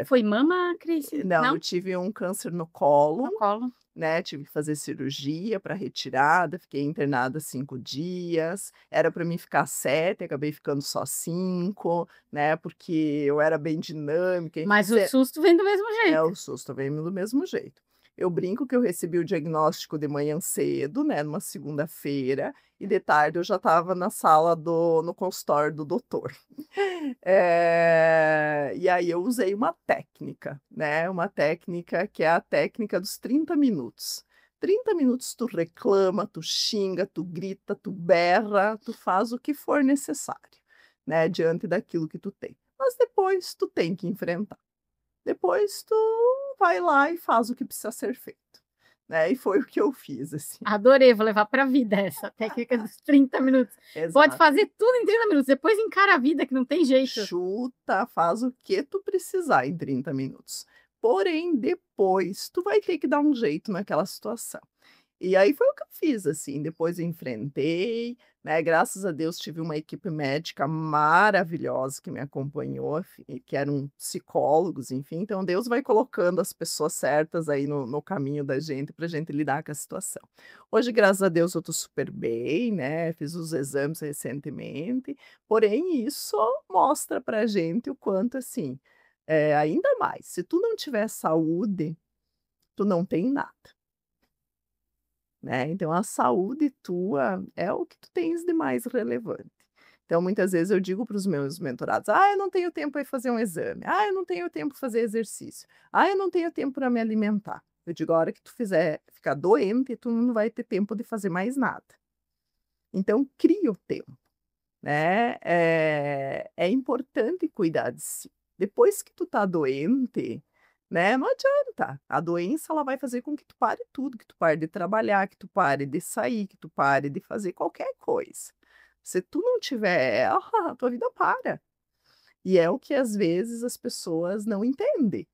[SPEAKER 1] Foi mama, Cris?
[SPEAKER 2] não, eu
[SPEAKER 1] Não?
[SPEAKER 2] tive um câncer no colo,
[SPEAKER 1] No colo?
[SPEAKER 2] né, tive que fazer cirurgia para retirada, fiquei internada 5 dias, era para mim ficar 7, acabei ficando só 5, né, porque eu era bem dinâmica, enfim,
[SPEAKER 1] Mas o susto vem do mesmo jeito.
[SPEAKER 2] o susto veio do mesmo jeito. Eu brinco que eu recebi o diagnóstico de manhã cedo, né, numa segunda-feira, e de tarde eu já estava na sala no consultório do doutor. E aí eu usei uma técnica, né, uma técnica que é a técnica dos 30 minutos. 30 minutos tu reclama, tu xinga, tu grita, tu berra, tu faz o que for necessário, né, diante daquilo que tu tem. Mas depois tu tem que enfrentar. Depois tu vai lá e faz o que precisa ser feito, né, e foi o que eu fiz, assim.
[SPEAKER 1] Adorei, vou levar para a vida essa técnica dos 30 minutos. Pode
[SPEAKER 2] Exato.
[SPEAKER 1] fazer tudo em 30 minutos, depois encara a vida que não tem jeito.
[SPEAKER 2] Chuta, faz o que tu precisar em 30 minutos. Porém, depois tu vai ter que dar um jeito naquela situação. E aí foi o que eu fiz, assim, depois eu enfrentei, né, graças a Deus tive uma equipe médica maravilhosa que me acompanhou, que eram psicólogos, enfim, então Deus vai colocando as pessoas certas aí no caminho da gente pra gente lidar com a situação. Hoje, graças a Deus, eu tô super bem, né, fiz os exames recentemente, porém isso mostra pra gente o quanto, assim, ainda mais, se tu não tiver saúde, tu não tem nada. Né, então a saúde tua é o que tu tens de mais relevante. Então muitas vezes eu digo para os meus mentorados: "Ah, eu não tenho tempo para ir fazer um exame. Ah, eu não tenho tempo para fazer exercício. Ah, eu não tenho tempo para me alimentar". Eu digo: "A hora que tu ficar doente, tu não vai ter tempo de fazer mais nada". Então cria o tempo, né, é importante cuidar de si. Depois que tu tá doente, né, não adianta, a doença ela vai fazer com que tu pare tudo, que tu pare de trabalhar, que tu pare de sair, que tu pare de fazer qualquer coisa. Se tu não tiver ela, a tua vida para. E é o que às vezes as pessoas não entendem,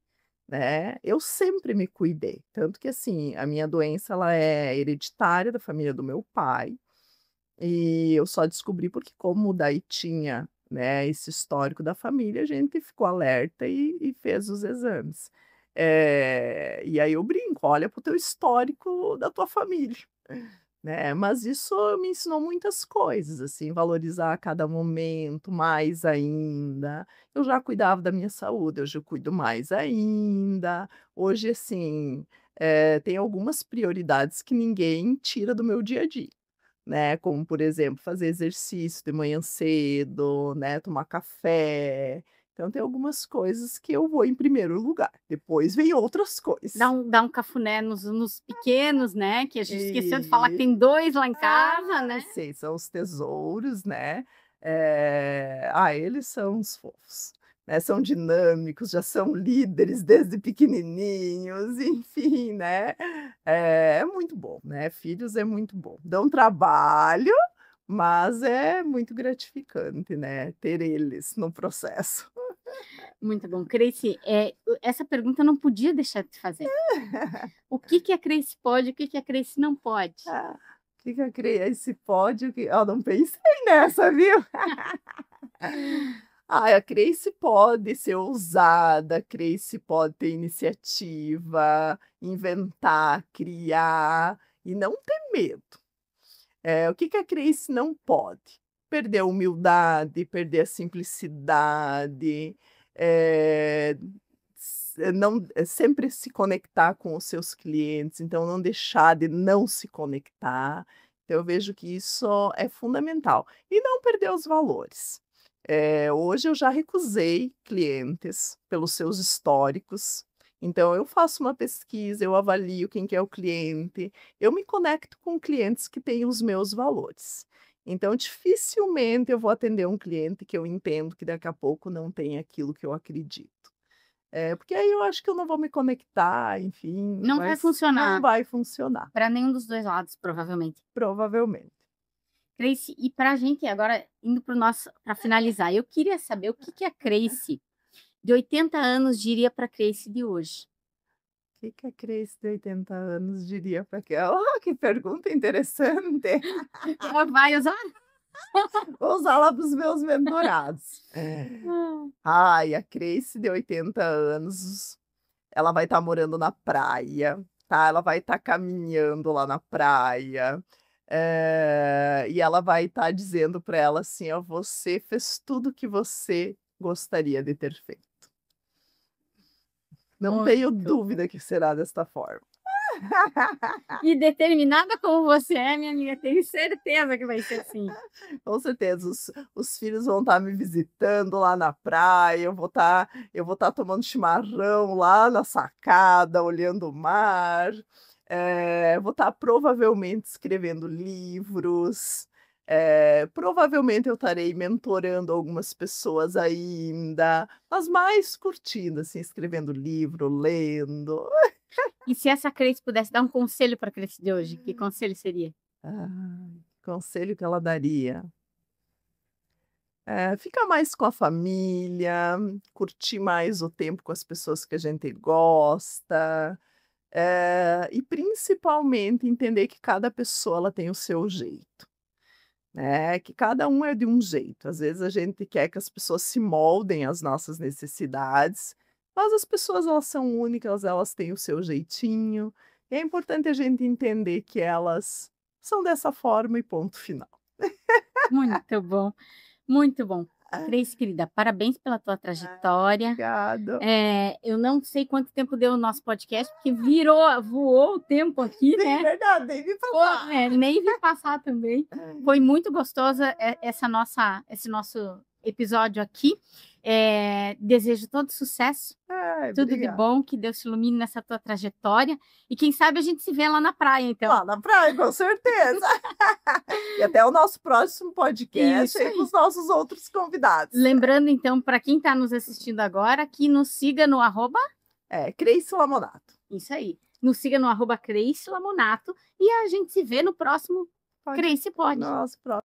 [SPEAKER 2] né. Eu sempre me cuidei, tanto que assim, a minha doença ela é hereditária da família do meu pai, e eu só descobri porque como daí tinha, né, esse histórico da família, a gente ficou alerta e fez os exames. E aí eu brinco: "Olha para o teu histórico da tua família", né, mas isso me ensinou muitas coisas, assim, valorizar cada momento mais ainda. Eu já cuidava da minha saúde, hoje eu cuido mais ainda. Hoje, assim, tem algumas prioridades que ninguém tira do meu dia a dia. Né, como por exemplo, fazer exercício de manhã cedo, né, tomar café. Então tem algumas coisas que eu vou em primeiro lugar, depois vem outras
[SPEAKER 1] Dá
[SPEAKER 2] coisas.
[SPEAKER 1] um cafuné nos pequenos, né, que a gente esqueceu de falar que
[SPEAKER 2] E
[SPEAKER 1] tem 2 lá em casa, né.
[SPEAKER 2] sim, são os tesouros, né. Eles são os fofos, né, são dinâmicos, já são líderes desde pequenininhos, enfim, né. É muito bom, né, filhos é muito bom. Dão trabalho, mas é muito gratificante, né, ter eles no processo.
[SPEAKER 1] Muito bom. Grace, essa pergunta eu não podia deixar de fazer. O que que a Grace pode, o que que a Grace não pode?
[SPEAKER 2] Ah, que a esse pódio que não pensei nessa, viu. A Grace pode ser ousada, a Grace pode ter iniciativa, inventar, criar e não ter medo. O que que a Grace não pode? Perder a humildade, perder a simplicidade, eh, sempre se conectar com os seus clientes, então não deixar de não se conectar. Então eu vejo que isso é fundamental. E não perder os valores. Hoje eu já recusei clientes pelos seus históricos, então eu faço uma pesquisa, eu avalio quem que é o cliente, eu me conecto com clientes que têm os meus valores. Então dificilmente eu vou atender um cliente que eu entendo que daqui a pouco não tem aquilo que eu acredito. Porque aí eu acho que eu não vou me conectar, enfim,
[SPEAKER 1] Não vai
[SPEAKER 2] mas não
[SPEAKER 1] funcionar
[SPEAKER 2] vai funcionar,
[SPEAKER 1] para nenhum dos 2 lados, provavelmente.
[SPEAKER 2] provavelmente.
[SPEAKER 1] Grace, e para a gente agora indo para finalizar, eu queria saber o que que a Grace de 80 anos diria para a Grace de hoje?
[SPEAKER 2] Que a Cris de 80 anos diria para aquela? Que pergunta interessante.
[SPEAKER 1] Ela vai usar?
[SPEAKER 2] Vou usar lá para os meus mentorados. Ai, a Cris de 80 anos, ela vai estar morando na praia, tá? Ela vai estar caminhando lá na praia, e ela vai estar dizendo para ela assim: "Ó, você fez tudo que você gostaria de ter feito". Não tenho
[SPEAKER 1] Muito
[SPEAKER 2] dúvida que será desta forma.
[SPEAKER 1] E determinada como você é, minha amiga, tenho certeza que vai ser assim.
[SPEAKER 2] Com certeza, os filhos vão estar me visitando lá na praia, eu vou estar tomando chimarrão lá na sacada, olhando o mar, vou estar provavelmente escrevendo livros, provavelmente eu estarei mentorando algumas pessoas ainda, mas mais curtindo, assim, escrevendo livro, lendo.
[SPEAKER 1] E se essa Cris pudesse dar um conselho para a Cris de hoje, que conselho seria?
[SPEAKER 2] Conselho que ela daria. Ficar mais com a família, curtir mais o tempo com as pessoas que a gente gosta, e principalmente entender que cada pessoa ela tem o seu jeito, né, que cada um é de um jeito. Às vezes a gente quer que as pessoas se moldem às nossas necessidades, mas as pessoas elas são únicas, elas têm o seu jeitinho, e é importante a gente entender que elas são dessa forma e ponto final.
[SPEAKER 1] Muito bom, muito bom. Cris, querida, parabéns pela tua trajetória.
[SPEAKER 2] Obrigada.
[SPEAKER 1] Eu não sei quanto tempo deu o nosso podcast, porque voou o tempo aqui,
[SPEAKER 2] Sim,
[SPEAKER 1] né?
[SPEAKER 2] verdade, nem me falar.
[SPEAKER 1] Nem vi passar também. Foi muito gostosa esse nosso episódio aqui. Desejo todo sucesso,
[SPEAKER 2] Ai,
[SPEAKER 1] tudo de
[SPEAKER 2] obrigada.
[SPEAKER 1] bom, que Deus te ilumine nessa tua trajetória. E quem sabe a gente se vê lá na praia, então.
[SPEAKER 2] Lá na praia, com certeza. E até o nosso próximo podcast
[SPEAKER 1] Isso
[SPEAKER 2] aí com
[SPEAKER 1] aí.
[SPEAKER 2] os nossos outros convidados.
[SPEAKER 1] Lembrando, então, para quem está nos assistindo agora, que nos siga no arroba.
[SPEAKER 2] Creice Lamonato.
[SPEAKER 1] Isso aí. Nos siga no arroba Creice Lamonato e a gente se vê no próximo Creice Pod.
[SPEAKER 2] Nosso próximo.